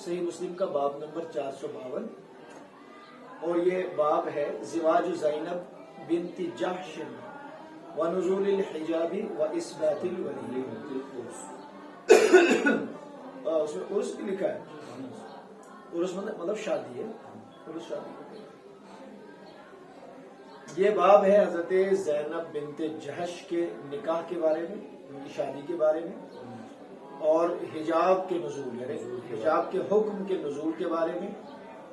صحیح مسلم کا باب نمبر 452 اور یہ باب ہے زواج زینب بنت جحش ونزول الحجاب واثبات الولی. اس میں عرس بھی لکھا ہے. عرس مطلب شادی ہے. عرس شادی. یہ باب ہے حضرت زینب بنت جحش کے نکاح کے بارے میں، ان کی شادی کے بارے میں، اور حجاب کے نزول یعنی حجاب کے حکم کے نزول کے بارے میں،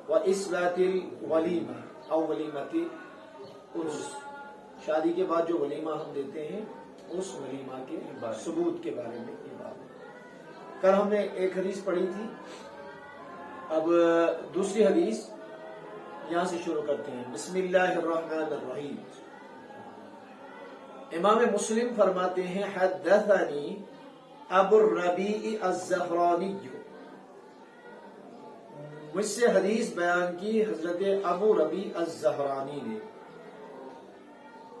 وَإِثْبَاتِ الْوَلِيمَةِ او ولیمۃ عرس، شادی کے بعد جو ولیمہ ہم دیتے ہیں اس ولیمہ کے ثبوت کے بارے میں یہ بات ہے. کل ہم نے ایک حدیث پڑھی تھی، اب دوسری حدیث یہاں سے شروع کرتے ہیں. بسم اللہ الرحمن الرحیم. امام مسلم فرماتے ہیں حدثنی ابو الربیع الزہرانی، مجھ سے حدیث بیان کی حضرت ابو ربیع الزہرانی نے.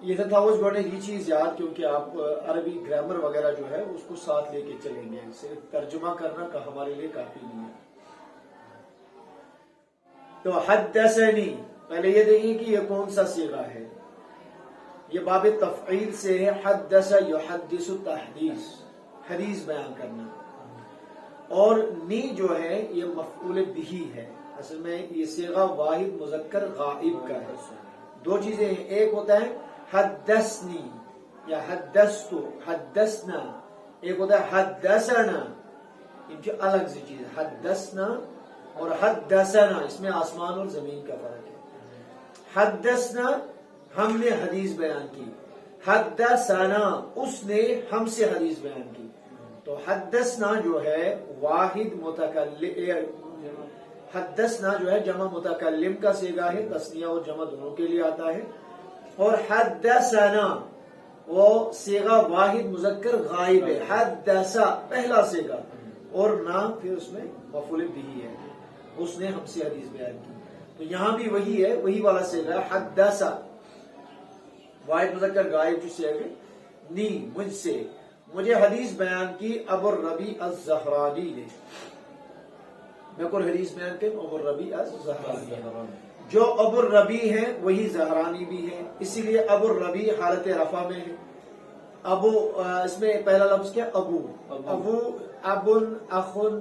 یہ تجاوز بڑھنے کی چیز یاد، کیونکہ آپ عربی گرامر وغیرہ جو ہے اس کو ساتھ لے کے چلیں گے، صرف ترجمہ کرنا کا ہمارے لیے کافی نہیں ہے. تو حدثنی پہلے یہ دیکھیں کہ یہ کون سا صیغہ ہے. یہ باب تفعیل سے ہے. حدث یحدث تحدیث، حدیث بیان کرنا. اور نی جو ہے یہ مفعول بہی ہے. اصل میں یہ صیغہ واحد مذکر غائب کا ہے. دو چیزیں ہیں، ایک ہوتا ہے حدثنی یا حدثت حدثنا، ایک ہوتا ہے حدثنا. ان کی الگ سی چیز ہے. حدثنا اور حدثنا اس میں آسمان اور زمین کا فرق ہے. حدثنا ہم نے حدیث بیان کی، حدثنا اس نے ہم سے حدیث بیان کی. تو حدثنا جو ہے واحد متکلم، حدثنا جو ہے جمع متکلم کا صیغہ ہے، تثنیہ اور جمع دونوں کے لیے آتا ہے. اور حدثنا وہ صیغہ واحد مذکر غائب ہے. حدثا پہلا صیغہ اور نہ پھر اس میں مفعول بہ ہے، اس نے ہم سے حدیث بیان کی. تو یہاں بھی وہی ہے، وہی والا صیغہ حدثا واحد مذکر غائب جو صیغہ نی مجھ سے، مجھے حدیث بیان کی ابو الربیع الزہرانی نے. میں کوئی حدیث بیان کی ابو الربیع الزہرانی. جو ابو الربیع ہیں وہی زہرانی بھی ہیں، اسی لیے ابو الربیع حالت رفع میں ہے. ابو اس میں پہلا لفظ کیا؟ ابو. ابو ابن اخن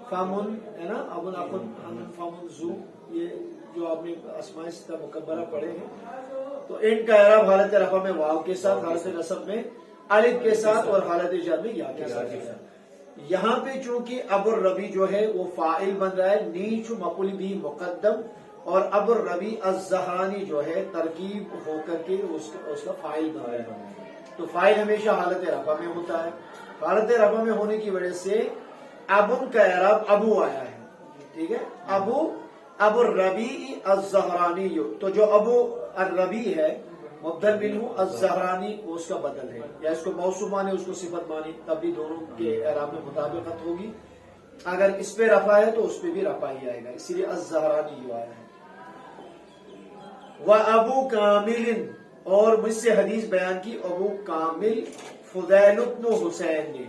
فامن ہے نا، ابن اخن فامن زو، یہ جو آپ نے اسماء ستہ مکبرہ پڑھے ہیں. تو ان کا اعراب حالت رفع میں واو کے ساتھ، حالت نصب میں الف کے ساتھ، اور حالت جر میں یا کے ساتھ. یہاں پہ چونکہ ابو الربیع جو ہے وہ فاعل بن رہا ہے، نیچ مفعول بھی مقدم، اور ابو الربیع الزہرانی جو ہے ترکیب ہو کر کے اس کا فاعل بن رہا ہے. تو فاعل ہمیشہ حالت رفع میں ہوتا ہے. حالت رفع میں ہونے کی وجہ سے ابن کا اعراب ابو آیا ہے. ٹھیک ہے، ابو الربیع الزہرانی. تو جو ابو الربیع ہے مبدل منہ الزہرانی وہ اس کا بدل ہے، یا اس کو موصوف مانے اس کو صفت مانے، تب بھی دونوں کے اعراب میں مطابقت ہوگی. اگر اس پہ رفع ہے تو اس پہ بھی رفع ہی آئے گا، اسی لیے الزہرانی یوں آیا ہے. وَأَبُو كَامِلٍ اور مجھ سے حدیث بیان کی ابو کامل فضیل بن حسین نے.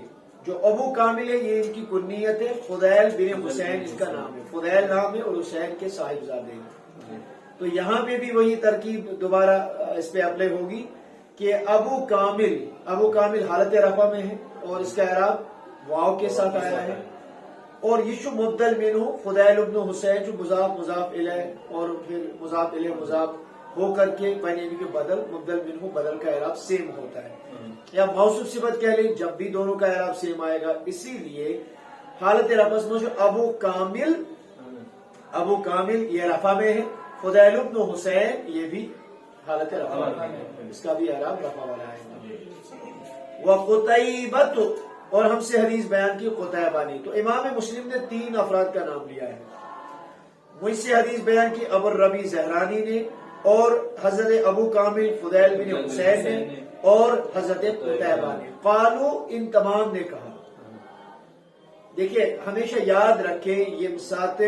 جو ابو کامل ہے یہ ان کی کنیت ہے، فضیل بن حسین ان کا نام ہے. فضیل نام ہے اور حسین کے صاحبزادے ہیں. تو یہاں پہ بھی وہی ترکیب دوبارہ اس پہ اپلائی ہوگی کہ ابو کامل حالت رفع میں ہے اور اس کا اعراب واو کے ساتھ آیا ہے. اور یشو مبدل منہ فضیل ابن حسین جو مضاف مضاف الیہ اور پھر مضاف الیہ مضاف ہو کر کے بین کے بدل مبدل منہ بدل کا اعراب سیم ہوتا ہے، یا موصوف صفت کہہ لیں، جب بھی دونوں کا اعراب سیم آئے گا. اسی لیے حالت رفع میں جو ابو کامل یہ رفع میں ہے، فضیل ابن حسین یہ بھی حالت رفع میں ہے، اس کا بھی اعراب رفع والا ہے. وقتیبۃ اور ہم سے حدیث بیان کی قتیبہ نے. تو امام مسلم نے 3 افراد کا نام لیا ہے. مجھ سے حدیث بیان کی ابو الربیع زہرانی نے، اور حضرت ابو کامل فضیل بن حسین نے، اور حضرت قتیبہ نے. قالو ان تمام نے کہا. دیکھیے ہمیشہ یاد رکھیں یہ ساتھ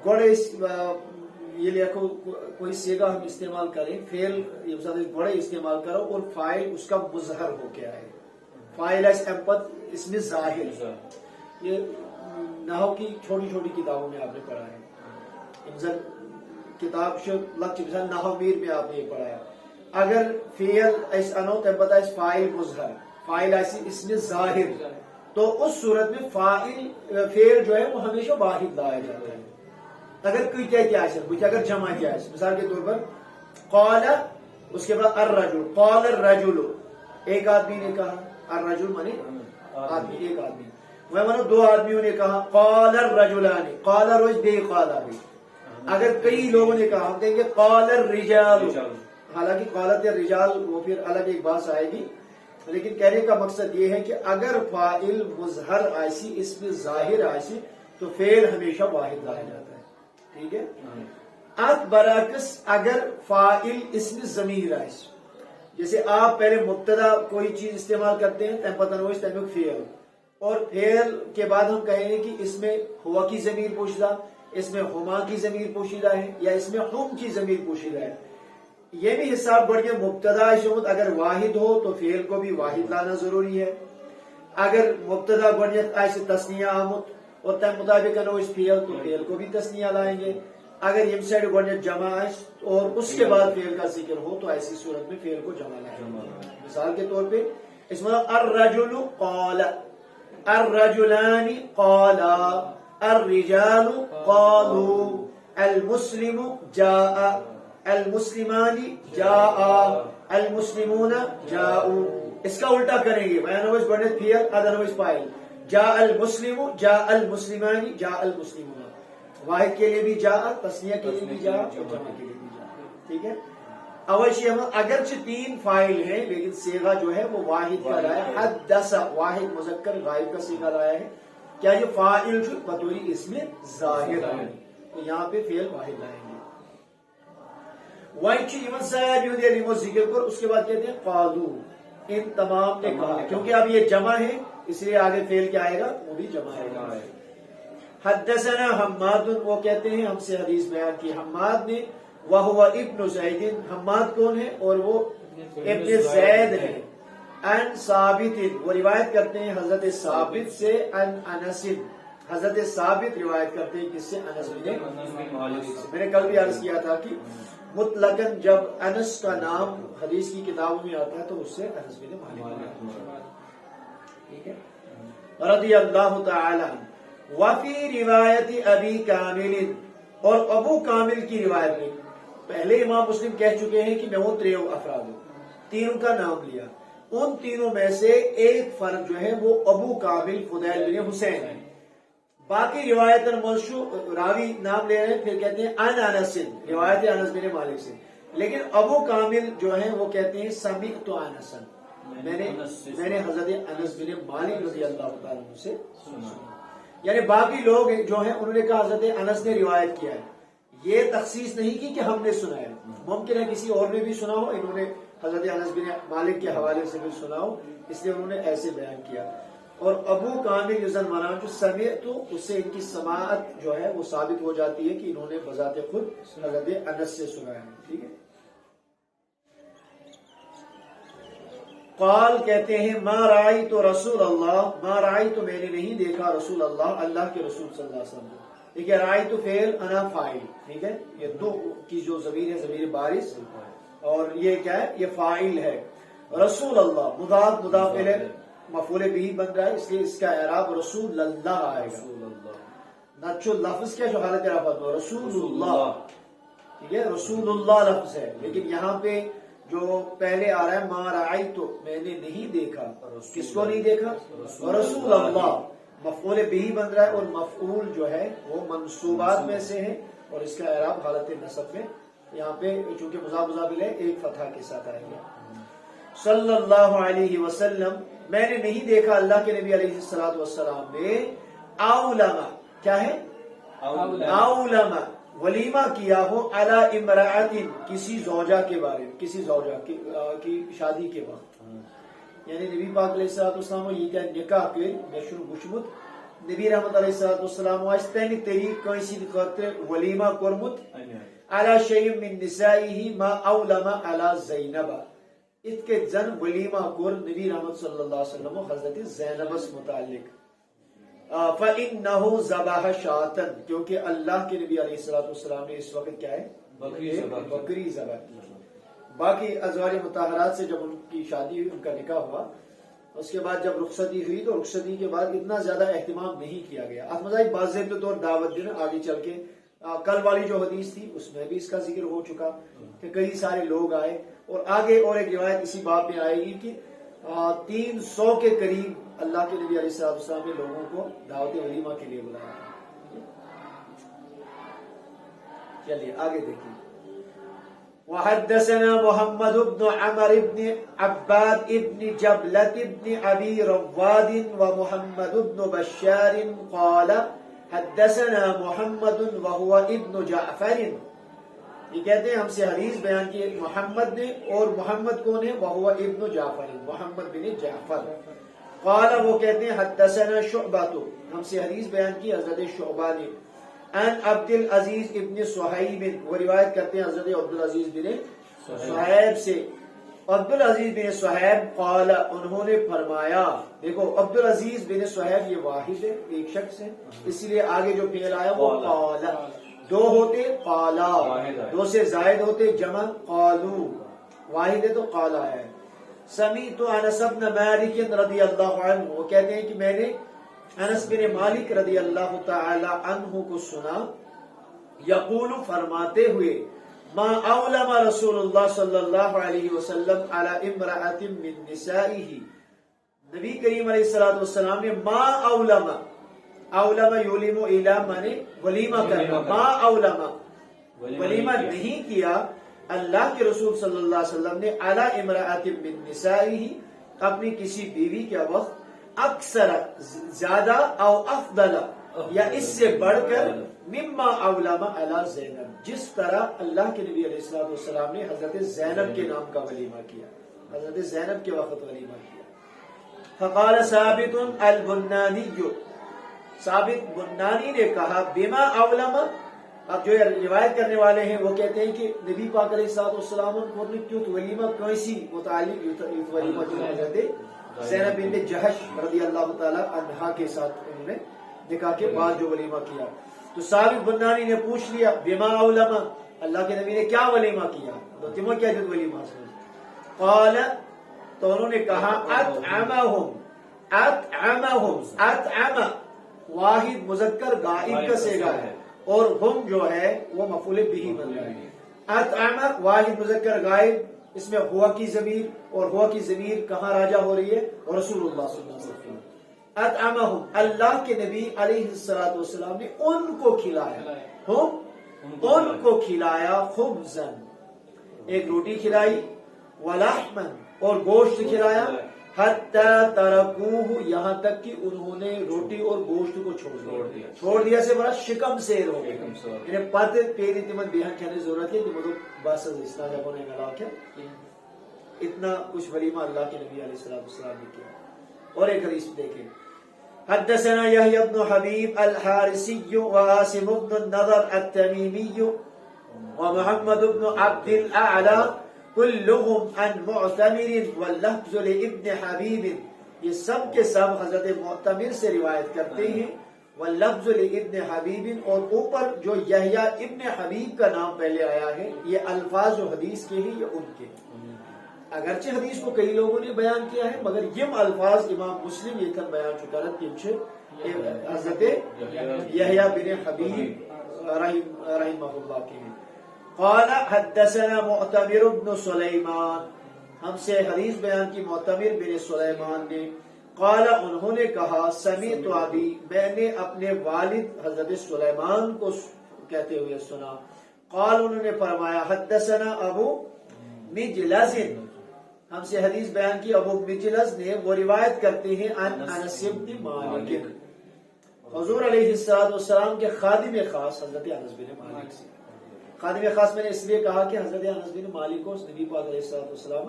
گوڑے یہ لیکھو کوئی صیغہ ہم استعمال کریں، فعل یہ گوڑے استعمال کرو اور فاعل اس کا مظہر ہو کے آئے. فاعل اس میں ظاہر، یہ نحو کی چھوٹی چھوٹی کتابوں میں آپ نے پڑھا ہے. انزل کتاب شو لکچ مثال نحو میر میں آپ نے یہ پڑھا ہے. اگر فعل اس انو تم پتہ اس فاعل مظہر فاعل ایسی اس میں ظاہر تو اس صورت میں فعل جو ہے وہ ہمیشہ واحد لایا جاتا ہے. اگر کوئی کیا ہے اگر جمع کیا ہے مثال کے طور پر قال اس کے بعد الرجل قال الرجل ایک آدمی نے کہا الرجل مانے آدمی ایک آدمی میں مانو دو آدمیوں نے کہا قال الرجلان قال روز بے قال بھی. اگر کئی لوگوں نے کہا ہم کہیں گے قال الرجال حالانکہ قالت الرجال وہ پھر الگ ایک بات آئے گی لیکن کہنے کا مقصد یہ ہے کہ اگر فاعل مظہر آئسی اس میں ظاہر آئسی تو فعل ہمیشہ واحد لایا جاتا ہے. ٹھیک ہے. ات برعکس اگر فاعل اس میں ضمیر آئسی جیسے آپ پہلے مبتدا کوئی چیز استعمال کرتے ہیں تم پتہ نوش تم فعل اور فعل کے بعد ہم کہیں گے کہ اس میں ہوا کی ضمیر پوشیدہ اس میں ہما کی ضمیر پوشیدہ ہے یا اس میں ہم کی ضمیر پوشیدہ ہے. یہ بھی حساب بڑھ گیا مبتدا شمود اگر واحد ہو تو فعل کو بھی واحد لانا ضروری ہے. اگر مبتدا گنیت ایسے تسنیہ آمد اور تم مطابق نو اس فعل تو فعل کو بھی تسنیہ لائیں گے. اگر یم سائڈ گنیت جمع اور اس کے بعد فعل کا ذکر ہو تو ایسی صورت میں فعل کو جمع لائیں گے. مثال کے طور پہ اس میں الرجل قال الرجلان قالا الرجال قالوا المسلم جاء المسلمان جاء المسلمون جاءوا. اس کا الٹا کریں گے بیانوز گنیت فعل ادنوز فاعل جاء المسلم جاء المسلمان جاء المسلمون. واحد کے لیے بھی جاء تسنیہ کے لیے بھی جاء اور جمع کے لیے بھی جاء. ٹھیک ہے. اوشی اگرچہ تین فاعل ہیں لیکن صیغہ جو ہے وہ واحد کا لایا ہے. حدث واحد مذکر غائب کا صیغہ لایا ہے. کیا یہ فاعل جو بطوری اس میں ظاہر ہے تو یہاں پہ فعل واحد لائیں گے. وائچ ایون سایہ بھی علی ذکر کر اس کے بعد کہتے ہیں قالو ان تمام نے کہا کیونکہ اب یہ جمع ہے اس لیے آگے فعل کیا آئے گا وہ بھی جمع آئے گا. حدثنا حماد وہ کہتے ہیں ہم سے حدیث بیان کی حماد نے وہو ابن زید. حماد کون ہے اور وہ ابن زید ہے. ان ثابت وہ روایت کرتے ہیں حضرت ثابت سے ان انس حضرت ثابت روایت کرتے ہیں کس سے انس بن مالک. میں نے کل بھی عرض کیا تھا کہ مطلقاً جب انس کا نام حدیث کی کتابوں میں آتا ہے تو اس سے انس بن مالک. ٹھیک ہے. رضی اللہ تعالی وفی روایت ابی کامل اور ابو کامل کی روایت میں پہلے امام مسلم کہہ چکے ہیں کہ میں وہ 3 افراد ہوں. تینوں کا نام لیا. ان تینوں میں سے ایک فرد جو ہے وہ ابو کامل فضیل بن حسین ہے. باقی روایت راوی نام لے رہے ہیں پھر کہتے ہیں ان انس روایت انس بن مالک سے. لیکن ابو کامل جو ہیں وہ کہتے ہیں سمعت انس میں نے حضرت انس بن مالک رضی اللہ تعالیٰ عنہ سے سنا. یعنی باقی لوگ جو ہیں انہوں نے کہا حضرت انس نے روایت کیا ہے. یہ تخصیص نہیں کی کہ ہم نے سنا ہے. ممکن ہے کسی اور نے بھی سنا ہو انہوں نے حضرت انس بن مالک کے حوالے سے بھی سنا ہو اس لیے انہوں نے ایسے بیان کیا. اور ابو کامل یزن مران جو سمعت تو اس سے ان کی سماعت جو ہے وہ ثابت ہو جاتی ہے کہ انہوں نے بذات خود حضرت انس سے سنا ہے. ٹھیک ہے. قال کہتے ہیں ما رأیت رسول اللہ ما رأیت میں نے نہیں دیکھا رسول اللہ اللہ کے رسول صلی اللہ علیہ وسلم. ٹھیک ہے. رأیت فعل انا فاعل. ٹھیک ہے. یہ دو کی جو ضمیر ہے ضمیر بارز اور یہ کیا ہے یہ فاعل ہے. رسول اللہ مضاف مضاف الیہ مفعول به بن رہا ہے اس لیے اس کا اعراب رسول اللہ آئے گا. نچو لفظ کیا جو حالت رفعت ہو رسول اللہ. ٹھیک ہے. رسول اللہ لفظ ہے لیکن یہاں پہ جو پہلے آ رہا ہے ما رأیت میں نے نہیں دیکھا. کس کو نہیں دیکھا؟ رسول اللہ. مفعول به بن رہا ہے اور مفعول جو ہے وہ منصوبات میں سے ہے اور اس کا اعراب حالت نصب میں یہاں پہ چونکہ مضاف مضاف الیہ ایک فتحہ کے ساتھ آئے گا. صلی اللہ علیہ وسلم میں نے نہیں دیکھا اللہ کے نبی علیہ الصلوۃ والسلام نے اولما کیا ہے اولما ولیمہ کیا ہو علی امرأۃ کسی زوجہ کے بارے میں کسی زوجہ کی شادی کے وقت. یعنی نبی پاک علیہ الصلوۃ والسلام یہ کیا نکاح کے مشروع گشمت نبی رحمت علیہ الصلوۃ والسلام استنی طریق کیسی خاطر ولیمہ کرمت علی شیء من نسائه ما اولما علی زینب اس کے زن ولیمہ کر نبی رحمت صلی اللہ علیہ وسلم حضرت زینب سے متعلق. فَإِنَّهُ ذَبَحَ شَاةً، کیونکہ اللہ کے نبی علیہ السلام نے اس وقت کیا ہے بکری ذبح کی. باقی ازواج مطہرات سے جب ان کی شادی ہوئی، ان کا نکاح ہوا، اس کے بعد جب رخصتی ہوئی تو رخصتی کے بعد اتنا زیادہ اہتمام نہیں کیا گیا. مذاہب باضابطہ طور دعوت دینا آگے چل کے کل والی جو حدیث تھی اس میں بھی اس کا ذکر ہو چکا کہ کئی سارے لوگ آئے، اور آگے اور ایک روایت اسی باب میں آئے گی کہ 300 کے قریب اللہ کے نبی علیہ السلام نے لوگوں کو دعوت ولیمہ کے لیے بلایا. چلیے آگے دیکھیں. وحدثنا محمد بن عمر بن عباد بن جبلة بن أبي رواد ومحمد بن بشار قال حدثنا محمد وهو ابن جعفر. یہ کہتے ہیں ہم سے حدیث بیان کی محمد نے، اور محمد کون ہے؟ وهو ابن جعفر، محمد بن جعفر. قال وہ کہتے ہیں حدثنا شعبہ، ہم سے حدیث بیان کی حضرت شعبہ نے، ان عبد العزیز ابن صہیب، وہ روایت کرتے ہیں حضرت عبد العزیز بن صہیب سے. عبد العزیز بن صہیب قال، انہوں نے فرمایا. دیکھو عبد العزیز بن صہیب یہ واحد ہے، ایک شخص ہے، اس لیے آگے جو فعل آیا وہ قال. دو ہوتے قالا، دو سے زائد ہوتے جمع قالو، واحد ہے تو قال آیا ہے. سمیعت انس بن مالک رضی اللہ عنہ، وہ کہتے ہیں کہ میں نے انس بن مالک رضی اللہ تعالی عنہ کو سنا، یقول فرماتے ہوئے، ما اولم رسول اللہ صلی اللہ علیہ وسلم علی امرأۃ من نسائہ. نبی کریم علیہ السلام نے ما اولم، اولم یولم اعلام مانے ولیمہ کرنا، ما اولم ولیمہ نہیں کیا اللہ کے رسول صلی اللہ علیہ وسلم نے علی امرأۃ من نسائہ، اپنی کسی بیوی کے وقت، اکثر زیادہ، او افضل یا اس سے بڑھ کر، مما اولم علی زینب، جس طرح اللہ کے نبی علیہ السلام نے حضرت زینب کے نام کا ولیمہ کیا، حضرت زینب کے وقت ولیمہ کیا. فقال ثابت البنانی، ثابت بنانی نے کہا، بما اولم. اب جو روایت کرنے والے ہیں وہ کہتے ہیں کہ نبی پاک علیہ السلام کو کیوں ولیمہ کیسی متعلق ولیمہ جو حضرت زینب بنت جہش رضی اللہ تعالی عنہا کے ساتھ انہوں نے نکاح کے بعد جو ولیمہ کیا. تو ثابت بنانی نے پوچھ لیا، بما اولم، اللہ کے نبی نے کیا ولیمہ کیا، تو تمہیں کیا جو ولیمہ سمجھ. قال، تو انہوں نے کہا، اطعمہم، اطعمہم، اطعم واحد مذکر غائب کا صیغہ ہے، اور ہم جو ہے وہ مفعول بہ بن رہا ہے. اطعم واحد مذکر غائب، اس میں ہوا کی ضمیر، اور ہوا کی ضمیر کہاں راجع ہو رہی ہے؟ رسول اللہ صلی اللہ علیہ وسلم. اطعمہم، اللہ کے نبی علیہ السلام نے ان کو کھلایا، ہم ان کو کھلایا، خبزن ایک روٹی کھلائی، ولحمن اور گوشت کھلایا، حتی ترکوہ یہاں تک کہ انہوں نے روٹی اور گوشت کو چھوڑ دیا سے بڑا شکم سیر ہو گیا. انہیں پت پیری تمن بیہن کہنے ضرورت ہے کہ مدو باسز اسنا جب انہیں ملا کیا اتنا کچھ ولیمہ اللہ کے نبی علیہ السلام نے کیا. اور ایک حدیث دیکھیں، حدثنا یحیی بن حبیب الحارثی وعاصم بن النضر التمیمی ومحمد بن عبد الاعلی کلهم عن معتمر واللفظ لابن حبیب. یہ سب کے سب حضرت معتمر سے روایت کرتے ہیں، واللفظ لابن حبیب، اور اوپر جو یحییٰ ابن حبیب کا نام پہلے آیا ہے یہ الفاظ جو حدیث کے ہیں یہ ان کے. اگرچہ حدیث کو کئی لوگوں نے بیان کیا ہے مگر یم الفاظ امام مسلم یہ کل بیان چکا ہے حضرت یحییٰ بن حبیب رحمہ اللہ کے ہیں. قال حدثنا معتمر بن سلیمان، ہم سے حدیث بیان کی معتمر بن سلیمان نے. قال انہوں نے کہا، سمیعت ابی، میں نے اپنے والد حضرت سلیمان کو کہتے ہوئے سنا. قال انہوں نے فرمایا، حدثنا ابو مجلس، ہم سے حدیث بیان کی ابو مجلس نے، وہ روایت کرتے ہیں عن انس بن مالک، حضور علیہ السلام کے خادم خاص حضرت انس بن مالک سے. خادم خاص میں نے اس لیے کہا کہ حضرت انس بن مالک کو نبی پاک علیہ السلام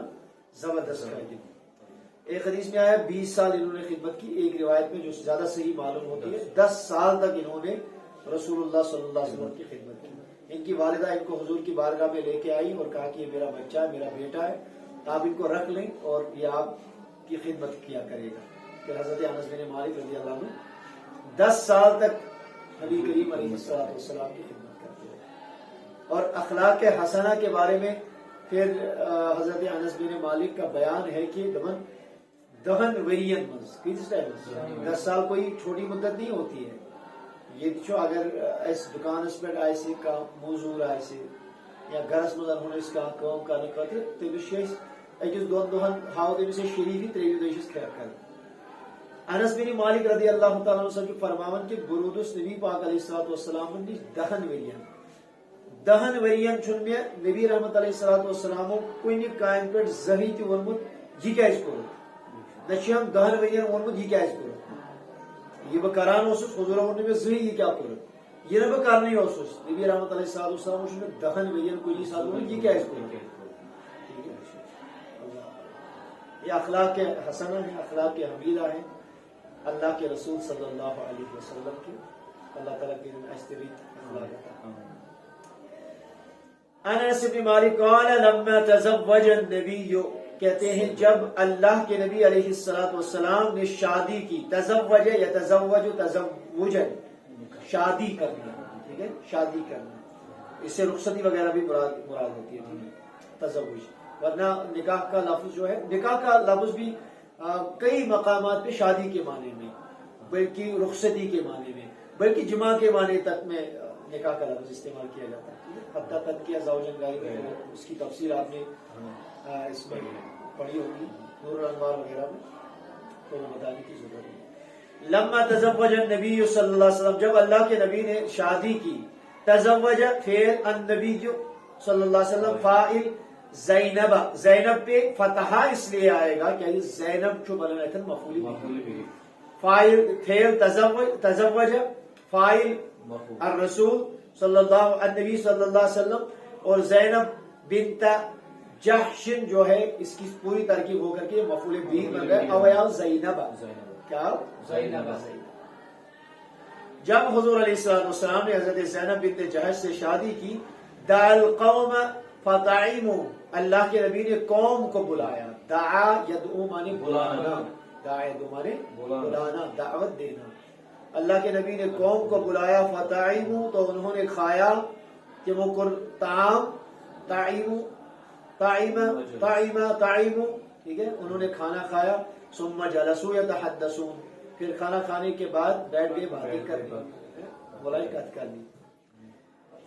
زبردست خادم. ایک حدیث میں آیا 20 سال انہوں نے خدمت کی، ایک روایت میں جو زیادہ صحیح معلوم ہوتی ہے 10 سال تک انہوں نے رسول اللہ صلی اللہ علیہ وسلم کی خدمت کی. ان کی والدہ ان کو حضور کی بارگاہ میں لے کے آئی اور کہا کہ یہ میرا بچہ ہے، میرا بیٹا ہے، آپ ان کو رکھ لیں اور یہ آپ کی خدمت کیا کرے گا. پھر حضرت انس بن مالک رضی اللہ عنہ 10 سال تک نبی کریم علیہ السلام کی خدمت کرتے رہے. اور اخلاق حسنہ کے بارے میں پھر حضرت انس بن مالک کا بیان ہے کہ دہن ورین مز 10 سال کوئی چھوٹی مدت نہیں ہوتی ہے. یہ جو اگر اس دکانس پہ آئے کا موزور آئے یا گرس مز ہونس کا کام کرنے خاطر تمس اکس دون دہن ہاو تمس شریفی تریو دہس کھیر کر. انس بن مالک رضی اللہ تعالیٰ عنہ صاحب فرماون کہ برودس نبی پاک علیہ السلام نش دہن ورین چھن میں نبی رحمت علیہ السلام کن کام پہ زہی تہ وونمت یہ کیاز کورت نہ دہن ورین وونمت یہ کیاز کورت. یہ بہ کران حضور وون مے زہی یہ کیا کورت یہ نہ بہ کرنے نبی رحمت علیہ السلام میں دہن ورین کن سات وونمت یہ کیاز کورت. یہ اخلاق حسنہ ہے, اخلاق حمیدہ ہے اللہ کے رسول صلی اللہ علیہ وسلم کے. اللہ تعالیٰ کے انس بن مالک قال لما تزوج النبی, کہتے ہیں جب اللہ کے نبی علیہ السلام نے شادی کی. تزوج یتزوج تزوجا شادی کرنا, ٹھیک ہے, شادی کرنا. اس سے رخصتی وغیرہ بھی مراد ہوتی ہے تزوج. ورنہ نکاح کا لفظ جو ہے, نکاح کا لفظ بھی کئی مقامات پہ شادی کے معنی میں, بلکہ رخصتی کے معنی میں, بلکہ جماع کے معنی تک میں نکاح کا لفظ استعمال کیا جاتا ہے. حتیٰ تک کیا زوجن گائی میں اس کی تفصیل آپ نے اس میں پڑھی ہوگی نور الانوار وغیرہ میں, تو وہ بتانے کی ضرورت نہیں. لما تزوج النبی صلی اللہ علیہ وسلم, جب اللہ کے نبی نے شادی کی. تزوج فعل النبی صلی اللہ علیہ وسلم فاعل زینب, زینب پہ فتحہ اس لیے آئے گا کہ زینب جو بنا تھا مفعول بھی. فاعل فعل تزوج فاعل الرسول صلی اللہ النبی صلی اللہ علیہ وسلم, اور زینب بنت جحش جو ہے اس کی پوری ترکیب ہو کر کے مفعول بھی بن گئے. اویا زینب, کیا زینب. جب حضور علیہ السلام نے حضرت زینب بنت جحش سے شادی کی. دعا القوم فطعموا, اللہ کے نبی نے قوم کو بلایا. دعا یدعو مانے بلانا, دعا یدعو مانے بلانا, دعوت دینا. اللہ کے نبی نے قوم کو بلایا. فطعموا, تو انہوں نے کھایا. کہ وہ طعام طعموا طعموا, ٹھیک ہے, انہوں نے کھانا کھایا. ثم جلسوا يتحدثون, پھر کھانا کھانے کے بعد بیٹھ گئے باتیں کرنے, ملاقات کرنی.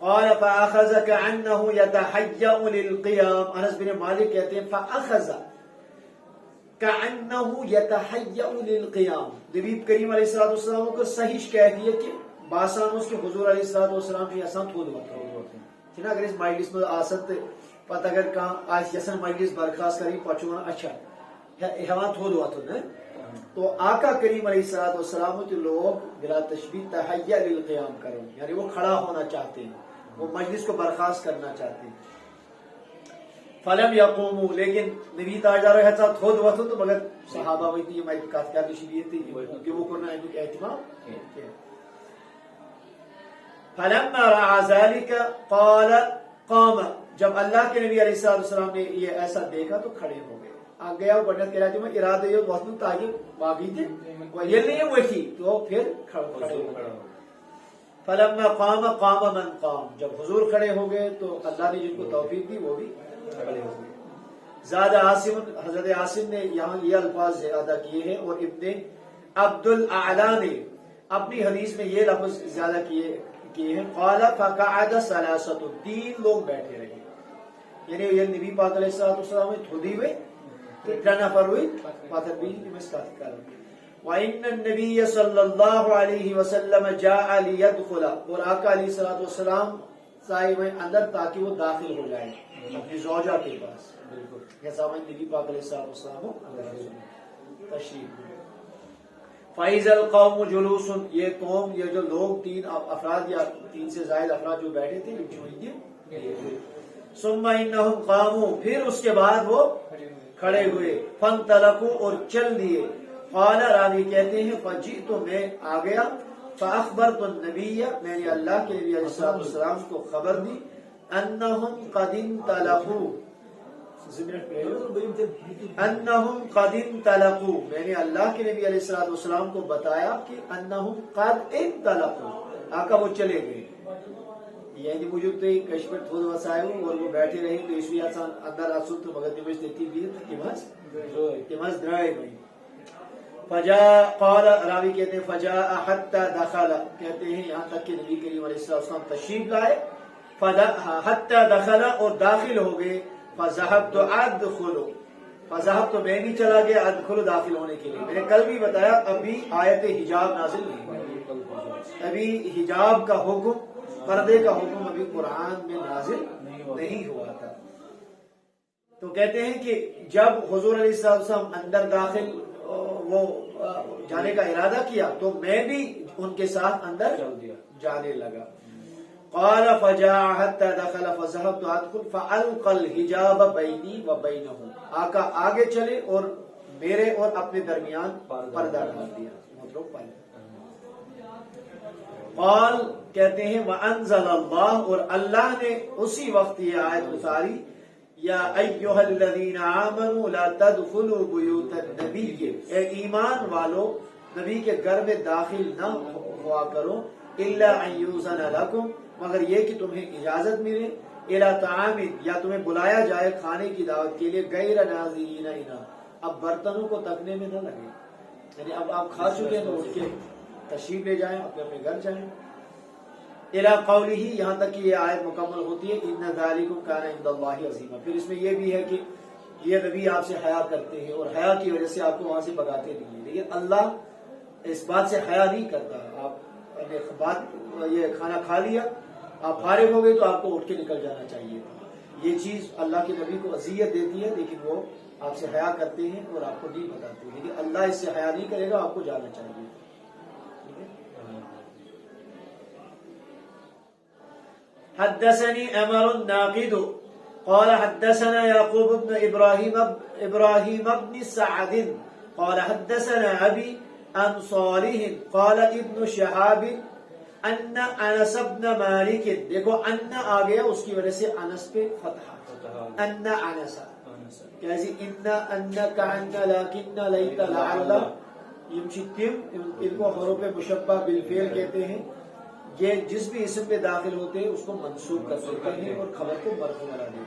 قال فاخذ كأنه يتحيأ للقيام, انس بن مالک کہتے ہیں فاخذ كأنه يتحيأ للقيام, نبی کریم علیہ السلام کو صحیح کیفیت کہ باسان اس کے حضور علیہ السلام کی آسان تھود وقت اگر اس مجلس میں آسان پتہ اگر کہاں یسن مجلس برخاست کری پچو اچھا ہیوان تھود وقت ہے. تو آقا کریم علیہ السلام کے لوگ بلا تشبیہ تحیّا للقیام کریں, یعنی وہ کھڑا ہونا چاہتے ہیں, وہ مجلس کو برخاست کرنا چاہتے ہیں. فلم یقوموا, لیکن نبی تاجدار ہے ساتھ تھود وقت, تو مگر صحابہ وہی یہ میں کہا کیا دشبیہ تھی کہ وہ کرنا ہے اہتمام کیا. فلما رأى ذلك قال قام, جب اللہ کے نبی علیہ السلام نے یہ ایسا دیکھا تو کھڑے ہو گئے. آ گیا وہ بڑھنے کے میں ارادہ یہ بہت تاکہ باقی تھے وہ یہ نہیں وہ تھی, تو پھر کھڑے ہو گئے. فلما قام قام من قام, جب حضور کھڑے ہو گئے تو اللہ نے جن کو توفیق دی وہ بھی کھڑے ہو گئے. زیادہ عاصم, حضرت عاصم نے یہاں یہ الفاظ زیادہ کیے ہیں, اور ابن عبد الاعلی نے اپنی حدیث میں یہ لفظ زیادہ کیے ہیں. قال فقعد ثلاثه, 3 لوگ بیٹھے رہے, یعنی یہ نبی پاک علیہ السلام میں تھودی ہوئے اتنا نفر ہوئی پاتر بھی مسکات کر. وَإِنَّ النَّبِيَّ صلی اللہ علیہ وسلم جاء لِيَدْخُلَ, اور آقا علیہ السلام سائے میں اندر تاکہ وہ داخل ہو جائے اپنی زوجہ کے پاس. جیسا میں نبی پاک علیہ السلام اندر تشریف. فَإِذَا الْقَوْمُ جُلُوسٌ, یہ قوم, یہ جو لوگ 3 افراد یا 3 سے زائد افراد جو بیٹھے تھے ثم انہم قاموا, پھر اس کے بعد وہ کھڑے ہوئے. فانطلقوا, اور چل دیے. قال, راوی کہتے ہیں فجئت, میں آ گیا. فاخبرت النبی, میں نے اللہ کے نبی علیہ السلام کو خبر دی. انہم قد انطلقوا, انہم قد انطلقوا، میں نے اللہ کے نبی علیہ الصلوۃ والسلام کو بتایا کہ انہم قد انطلقوا، آقا وہ چلے گئے. یعنی موجود تھے کشمیر تھوڑا وسائل اور وہ بیٹھے رہے تو اس لیے اندر اصل تو مگر نمش دیتی بھی تمس درائے گئی. فجاء قال راوی کہتے ہیں فجاء حتى دخل، کہتے ہیں یہاں تک کہ نبی کریم علیہ السلام تشریف لائے. حتى دخل، اور داخل ہو گئے. فذهبت ادخل، فذهبت میں بھی چلا گیا ادخل داخل ہونے کے لیے. میں نے کل بھی بتایا ابھی آیت حجاب نازل نہیں ہوئی، ابھی حجاب کا حکم، پردے کا حکم ابھی قرآن میں نازل نہیں ہوا تھا. تو کہتے ہیں کہ جب حضور علیہ السلام اندر داخل وہ جانے کا ارادہ کیا تو میں بھی ان کے ساتھ اندر جانے لگا. قال فجاء حتى دخل فذهبت ادخل فالقى الحجاب بيني وبينه، آقا آگے چلے اور میرے اور اپنے درمیان پردہ ڈال دیا. قال کہتے ہیں وانزل اللہ، اور اللہ نے اسی وقت یہ آیت اتاری یا ایھا الذین آمنوا لا تدخلوا بیوت النبی، اے ایمان والو نبی کے گھر میں داخل نہ ہوا کرو الا ان یؤذن لکم، مگر یہ کہ تمہیں اجازت ملے، الی طعام، یا تمہیں بلایا جائے کھانے کی دعوت کے لیے، غیر ناظرین اناء، اب برتنوں کو تکنے میں نہ لگے، یعنی اب آپ کھا چکے ہیں تو اٹھ کے تشریف لے جائیں، اپنے گھر جائیں. الی قولہ، یہاں تک کہ یہ آیت مکمل ہوتی ہے ان ذالکم کان عند اللہ عظیما. پھر اس میں یہ بھی ہے کہ یہ نبی آپ سے حیا کرتے ہیں اور حیا کی وجہ سے آپ کو وہاں سے بگاتے نہیں ہیں، لیکن اللہ اس بات سے حیا نہیں کرتا. آپ نے یہ کھانا کھا لیا، آپ فارغ ہو گئے تو آپ کو اٹھ کے نکل جانا چاہیے. یہ چیز اللہ کے نبی کو اذیت دیتی ہے، لیکن وہ آپ سے حیا کرتے ہیں اور آپ کو نہیں بتاتے ہیں. لیکن اللہ اس سے حیا نہیں کرے گا، آپ کو جانا چاہیے. حدثني عمر الناقد قال حدثنا يعقوب بن إبراهيم بن سعد قال حدثنا أبي عن صالح قال ابن شهاب ان انس بن مالک، دیکھو ان آ گیا اس کی وجہ سے انس پہ فتح، ان انس کیسے ان کان لکن لیت لعل، یمشی تم، ان کو حروف مشبہ بالفعل کہتے ہیں. یہ جس بھی اسم پہ داخل ہوتے ہیں اس کو منصوب کر دیتے ہیں اور خبر کو مرفوع بنا دیتے ہیں.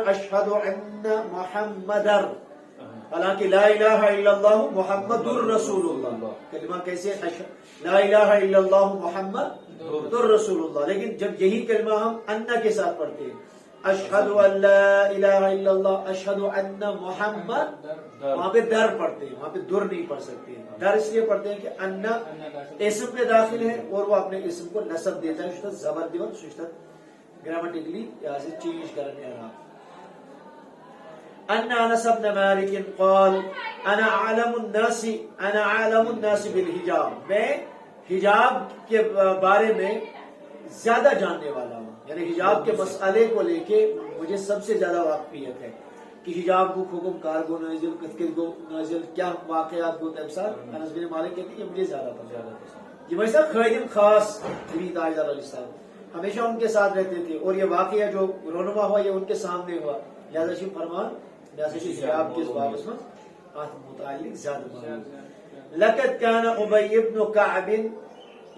اشہد ان محمد، حالانکہ لا الہ الا اللہ محمد الرسول اللہ، کلمہ کیسے لا الہ الا اللہ محمد الرسول اللہ، لیکن جب یہی کلمہ ہم ان کے ساتھ پڑھتے ہیں اشہد ان لا الہ الا اللہ اشہد ان محمد، وہاں پہ در پڑھتے ہیں، وہاں پہ در نہیں پڑھ سکتے. در اس لیے پڑھتے ہیں کہ ان اسم پہ داخل ہے اور وہ اپنے اسم کو نصب دیتا ہے، شدت زبر دیور شدت گرامیٹیکلی یہاں سے چینج کرنے اعراب. ان انس بن مالک قال انا عالم الناس بالحجاب، میں حجاب کے بارے میں زیادہ جاننے والا ہوں، یعنی حجاب کے مسئلے کو لے کے مجھے سب سے زیادہ واقفیت ہے کہ حجاب کو حکم کار کو نازل کتکل کو نازل کیا واقعات کو تمثال. انس بن مالک کہتے ہیں یہ مجھے زیادہ پسند ہے. یہ ویسا خادم خاص نبی تاجدار علیہ السلام ہمیشہ ان کے ساتھ رہتے تھے اور یہ واقعہ جو رونما ہوا یہ ان کے سامنے ہوا، لہذا شی فرمان لہذا شی حجاب کے بابت میں متعلق زیادہ معلوم. لقد كان ابی بن کعب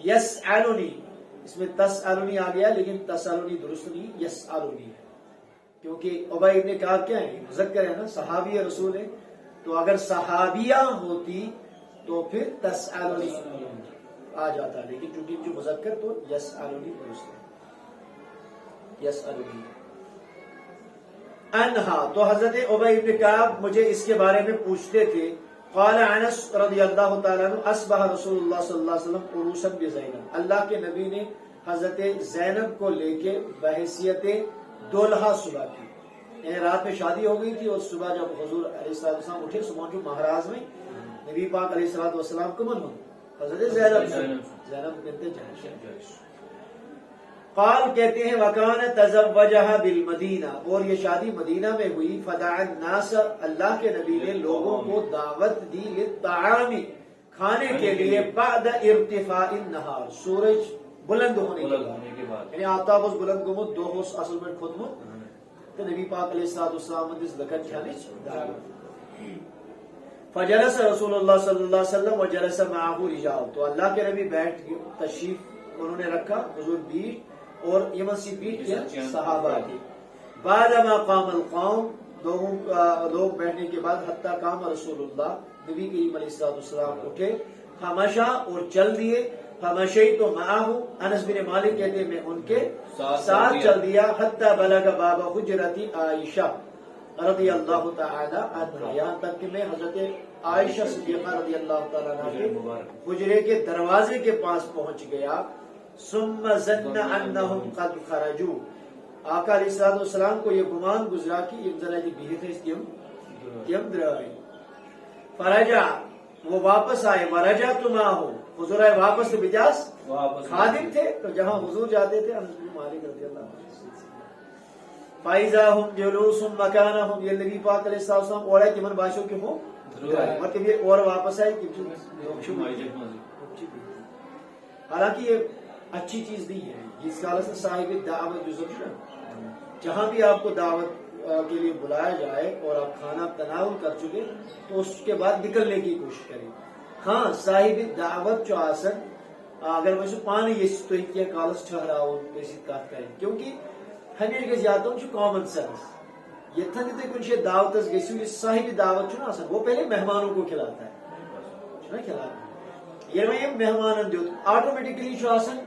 یسألنی، اس میں تسألنی آ گیا لیکن تسألنی درست نہیں، یسألنی ہے، کیونکہ ابی ابن کعب کیا ہے، مذکر ہے نا، صحابی رسول ہے، تو اگر صحابیہ ہوتی تو پھر تسألنی آ جاتا، لیکن چونکہ جو مذکر تو یسألنی درست ہے. یسألنی انہا، تو حضرت ابی ابن کعب مجھے اس کے بارے میں پوچھتے تھے. قال انس رضی اللہ تعالیٰ عنہ اصبح رسول اللہ صلی اللہ علیہ وسلم عروسا بزینب، اللہ کے نبی نے حضرت زینب کو لے کے بحیثیت دولہا صبح کی، یعنی رات میں شادی ہو گئی تھی اور صبح جب حضور علیہ السلام اٹھے صبح جو مہراز میں نبی پاک علیہ السلام کو من حضرت زینب بنت جحش. قال کہتے ہیں وکان تزوجها بالمدینہ، اور یہ شادی مدینہ میں ہوئی. فدعا الناس، اللہ کے نبی نے لوگوں کو دعوت دی للطعام، کھانے کے لیے، بعد ارتفاع النہار، سورج بلند ہونے کے بعد، یعنی آفتاب اس بلند گمت دو ہوس اصل میں خود مت تو نبی پاک علیہ السلام زکات کھانے فجلس رسول اللہ صلی اللہ علیہ وسلم وجلس معه رجال، تو اللہ کے نبی بیٹھ تشریف انہوں نے رکھا، حضور بیٹھ اور یہ مسجد بیٹھ کیا صحابہ کی. بعد ما قام القوم، لوگ بیٹھنے کے بعد حتی قام رسول اللہ، نبی کریم علیہ السلام اٹھے، فمشا اور چل دیے، فمشیت معه، انس بن مالک کہتے ہیں میں ان کے ساتھ چل دیا، حتی بلغ باب حجرت عائشہ رضی اللہ تعالی عنہ، یہاں تک کہ میں حضرت عائشہ صدیقہ رضی اللہ تعالی عنہ کے حجرے کے دروازے کے پاس پہنچ گیا. ثم ظن انہم قد خرجوا، آقا علیہ السلام کو یہ گمان گزرا کہ یہ ذرا کی بیہت ہے اس کی ہم درائی. فرجع، وہ واپس آئے، ورجع معه، حضور آئے واپس، بجاس خادم تھے تو جہاں حضور جاتے تھے، انس بن مالک رضی اللہ عنہ. فائزہ ہم جلوس مکانہ ہم، یہ نبی پاک علیہ السلام اوڑا کہ من باشو کی ہوں مطلب یہ اور واپس آئے کہ حالانکہ یہ اچھی چیز نہیں ہے. جس کا سے صاحب دعوت جو جہاں بھی آپ کو دعوت کے لیے بلایا جائے اور آپ کھانا تناول کر چکے تو اس کے بعد نکلنے کی کوشش کریں. ہاں صاحب دعوت جو آسن اگر میں پانی یہ تو کیا کالس ٹھہراؤ کت کریں، کیونکہ ہمیشہ گھس یاد کامن سینس یتن تھی کن دعوت گھو یہ صاحب دعوت آسان وہ پہلے مہمانوں کو کھلاتا ہے کھلاتا یہ میں مہمان دیت آٹومیٹکلی آسان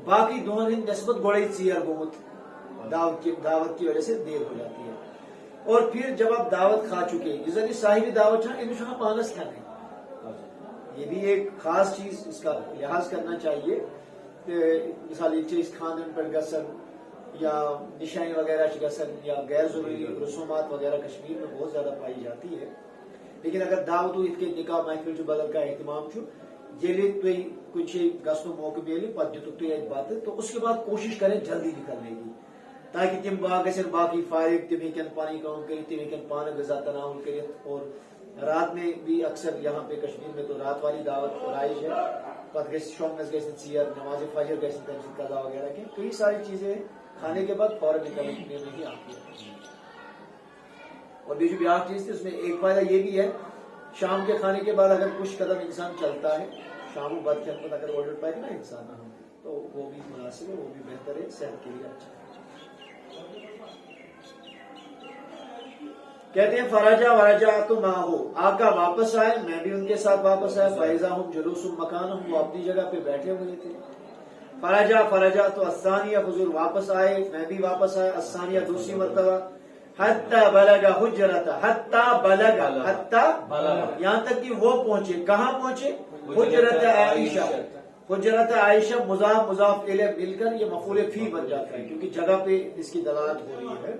باقی دہن ہند نسبت گوڑے ژیر گومت دعوت کی وجہ سے دیر ہو جاتی ہے. اور پھر جب آپ دعوت کھا چکے یہ صاحب دعوت امس پانس کھانے، یہ بھی ایک خاص چیز اس کا لحاظ کرنا چاہیے. مثال یہ خاندن پر گسن یا نشانی وغیرہ گسن یا غیر ضروری رسومات وغیرہ کشمیر میں بہت زیادہ پائی جاتی ہے. لیکن اگر دعوت ات کے نکاح محفل بدل کا اہتمام یعنی تھی کچھ گھن موقع ملے پتہ دتک تھی اتہ بتہ تو اس کے بعد کوشش کریں جلدی نکلنے کی تاکہ تم گھن باقی فارغ، تم ہیکن پانی کام کرت، تم ہیکن پانے غذا تناول کرت. اور رات میں بھی اکثر یہاں پہ کشمیر میں تو رات والی دعوت رائج ہے، پتہ گھس شومنس گھس ژیر، نماز فجر گھس تم سے قضا وغیرہ کی کئی ساری چیزیں کھانے کے بعد فوراً نکلنے میں ہی آتی ہے. اور بیچ بیاکھ چیز تھی اس میں ایک فائدہ یہ بھی ہے، شام کے کھانے کے بعد اگر کچھ قدم انسان چلتا ہے شام و بعد کے اندر اگر آرڈر پائے نا انسان تو وہ بھی مناسب ہے، وہ بھی بہتر ہے، صحت کے لیے اچھا ہے. کہتے ہیں فرجا ورجعت معه، آقا واپس آئے، میں بھی ان کے ساتھ واپس آیا. فائزہ ہم جلوس مکانہم، وہ اپنی جگہ پہ بیٹھے ہوئے تھے. فرجع تو الثانیہ، حضور واپس آئے، میں بھی واپس آیا. الثانیہ دوسری مرتبہ. حتی بلغ حجرت، حتی بلغ یہاں تک کہ وہ پہنچے، کہاں پہنچے؟ حجرت عائشہ. حجرت عائشہ مضاف مضاف الیہ مل کر یہ مفعول فی بن جاتا ہے کیونکہ جگہ پہ اس کی دلالت ہو رہی ہے.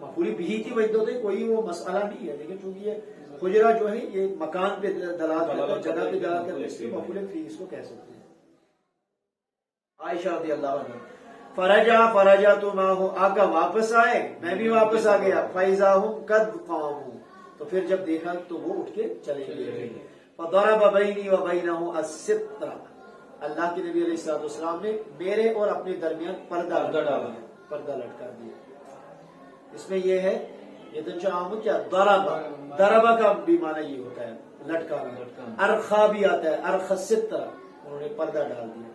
مفعول بھی کی وجہ سے کوئی وہ مسئلہ نہیں ہے، لیکن چونکہ یہ حجرہ جو ہے یہ مکان پہ دلالت کرتا ہے، جگہ پہ دلالت کرتا ہے، اس لیے مفعول فی اس کو کہہ سکتے ہیں. عائشہ رضی اللہ عنہ. فرجعت معه، آقا واپس آئے، میں بھی واپس آ گیا. فاذا هم قد قاموا، تو پھر جب دیکھا تو وہ اٹھ کے چلے گئے. فضرب بینی و بینه الستر، اللہ کے نبی علیہ السلام نے میرے اور اپنے درمیان پردہ لٹکا دیا. اس میں یہ ہے یہ دنچا عام کیا ضربہ کا بھی معنی یہ ہوتا ہے لٹکانا. ارخا بھی آتا ہے، ارخ الستر، انہوں نے پردہ ڈال دیا،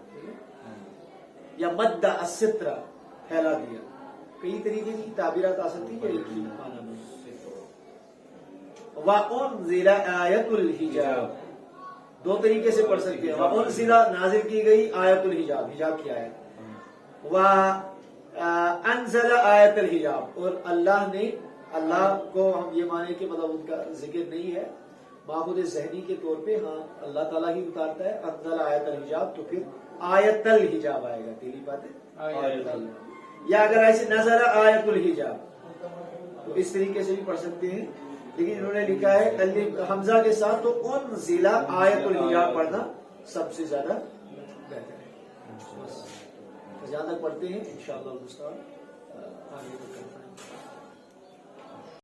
یا مد الستر پھیلا دیا. کئی طریقے کی تعبیرات آ سکتی ہے ایک ہی معنی میں. وَأُنزِلَ آیَةُ الْحِجَابِ، دو طریقے سے پڑھ سکتے ہیں. وَأُنزِلَ نازل کی گئی آیت الحجاب، حجاب کی آیت. وَأَنزَلَ آیت الحجاب، اور اللہ نے، اللہ کو ہم یہ مانے کہ مطلب ان کا ذکر نہیں ہے، معبود ذہنی کے طور پہ ہاں اللہ تعالیٰ ہی اتارتا ہے. انزل آیت الحجاب، تو پھر آیت الحجاب آئے گا. تیری بات ہے. یا اگر ایسے نظر آیت الحجاب تو اس طریقے سے بھی پڑھ سکتے ہیں، لیکن انہوں نے لکھا ہے الف حمزہ کے ساتھ، تو انزل آیت الحجاب پڑھنا سب سے زیادہ بہتر ہے. جہاں تک پڑھتے ہیں انشاءاللہ آگے تک کرتے ہیں.